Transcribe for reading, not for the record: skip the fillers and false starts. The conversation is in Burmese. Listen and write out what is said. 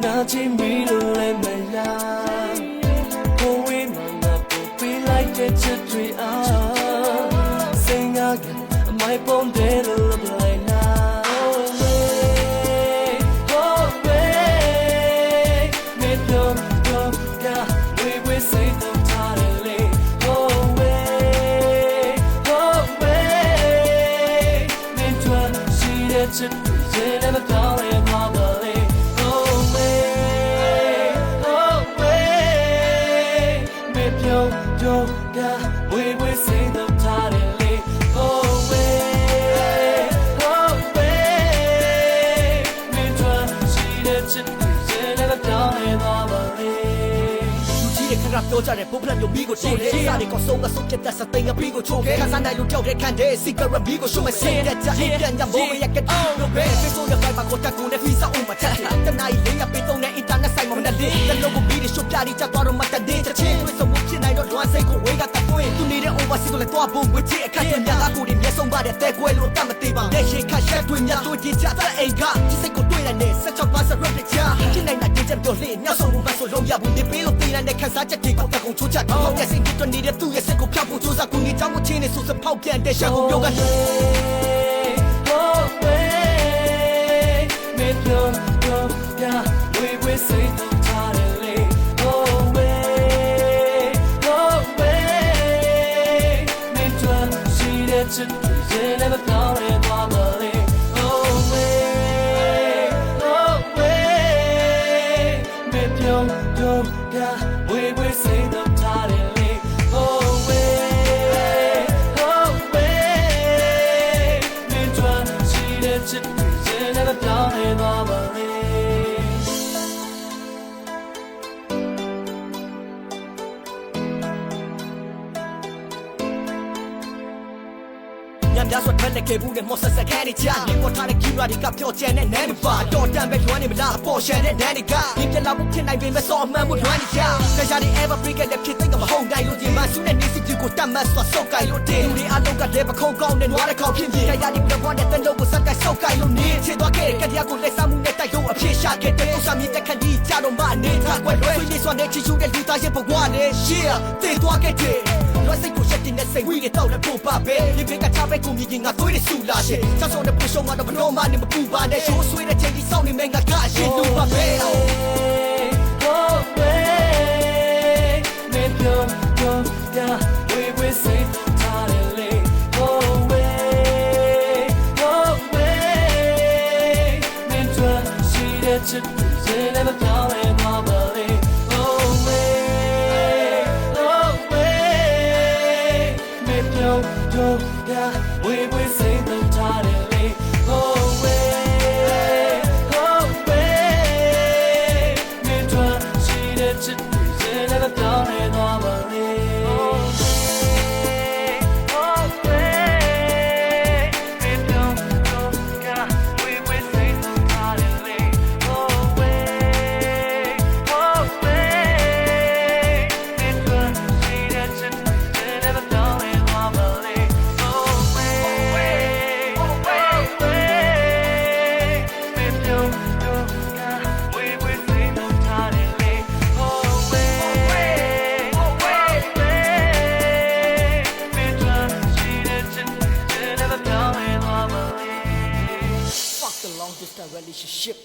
那亲密的泪没呀，我为妈妈不必来给这对啊，谁啊个买崩的了不来啦？哦喂，没丢丢呀，为谁都他的泪？哦喂，没转系的这对人那么高的花吧嘞。丢呀，为谁都他的泪？哦喂，没转系的这对人那高的花吧嘞。ခရပြောကြတဲ့ပုံဖလမျိုးမီးကိုတိုးတယ်စားတွေကောဆုံးကစုပ်ပြတ်စသိန်းကပြီးကိုချိုးခဲ့ခါစားနိုင်လို့ကြောက်တဲ့ခံတဲ့စီကရမီးကိုရှုံးမစင်တဲ့ကြအိမ်ပြန်ကြမိုးရကတဲ့လို့ပဲဖေးဆိုးရဖိုင်ပါကိုတက်ကူနဲ့ဖီစာဦးမချက်တနိုင်လေးရပေးတော့တဲ့အင်တာနက်ဆိုင်မှာမနဲ့လေးတလုံးကိုပြီးရှုပ်ပြရီကြသွားတော့မှတက်တဲ့ချင်းတွေစမှုဖြစ်နိုင်တော့လွမ်းစိတ်ကိုဝေးကတပွင့်သူနေတဲ့ overseas ကိုလည်းတွားဖို့ဝေးချအခက်ကြညာကိုဒီမျက်ဆုံးပါတဲ့တဲကွဲလို့တတ်မသေးပါတဲ့ရှိခါရှက်တွေမြတ်တို့ကြည့်ကြတဲ့အိမ်ကဒီစိတ်ကိုတွေ့တဲ့16ပါးစရက်တဲ့ချာဖြစ်နိုင်တဲ့ကြက်ပြောလေးညောက်ဆုံးဘတ်ဆိုလုံးရဘူးဒီပေးလို့ပေးတဲ့ခန်းစားချက်တွေကိုတကုံချိုးချက်ဟောက်တဲ့စိတ်တွေနေတဲ့သူ့ရဲ့စိတ်ကိုဖျောက်ဖို့ကြိုးစားကူညီချောင်းကိုချင်းနေဆိုစဖောက်ပြန်တဲ့ရှာကိုပြောက没丢丢呀，为谁都他的泪？哦喂，没转系的这对人那么高的花吧嘞？哦喂，没丢丢呀，为谁都他的泪？哦喂，没转系的这对人那么高的花吧嘞？များစွာထွက်လက်ခဲ့ဘူးတဲ့မော့ဆက်ဆက်ခဲနေကြဒီပေါ်ထားတဲ့ကီရာတွေကပြောချင်တဲ့နန်းပါတော့တန်ပဲလွမ်းနေမလားပေါ်ရှယ်တဲ့နန်းတွေကဒီပြလာမှုဖြစ်နိုင်ပေမဲ့စောအမှန်မှုလွမ်းနေကြတရားတွေ ever break တဲ့ဖြစ်တဲ့ကမဟုတ်နိုင်လို့ဒီမှာဆုနဲ့နေစီပြကိုတတ်မှတ်စွာစောက်ကိုင်လို့တဲ့လူတွေအလုံးကလည်းပခုံးကောင်းတဲ့နွားတစ်ခေါက်ဖြစ်ဖြစ်တရားတွေပြပေါ်တဲ့တန်လို့ကိုစက်ကစောက်ကိုင်လို့နေချစ်သွားခဲ့တဲ့တရားကိုလက်စားမှုနဲ့တိုက်လို့အဖြစ်ရှာခဲ့တဲ့ဥစ္စာမြင့်တဲ့ခန္ဒီကြတော့မှအနေထားကွယ်လွယ်ဆွေးနေစွာနဲ့ချီချူတဲ့လူသားရဲ့ဘဝနဲ့ share တည်သွားခဲ့တဲ့လွယ်စိတ်ကိုရှက်တင်တဲ့စိတ်ဝိတွေတောက်လည်းပို့ပါပဲဒီဘေကချပဲကိုမြင်ငါသွေးတွေဆူလာရှေ့ချက်ဆုံးတဲ့ပူရှုံကတော့ဘလို့မှနေမပူပါနဲ့ရှိုးဆွေးတဲ့ချိန်ကြီးစောင့်နေမယ်ငါကအရင်လူပါပဲ没丢丢呀，为谁都他的泪？哦喂，没转系的这对人那么高的花吧嘞？哦喂，没丢丢呀，为谁都他的泪？哦喂，没转系的这对人那么高的花吧嘞？Fuck the long distance relationship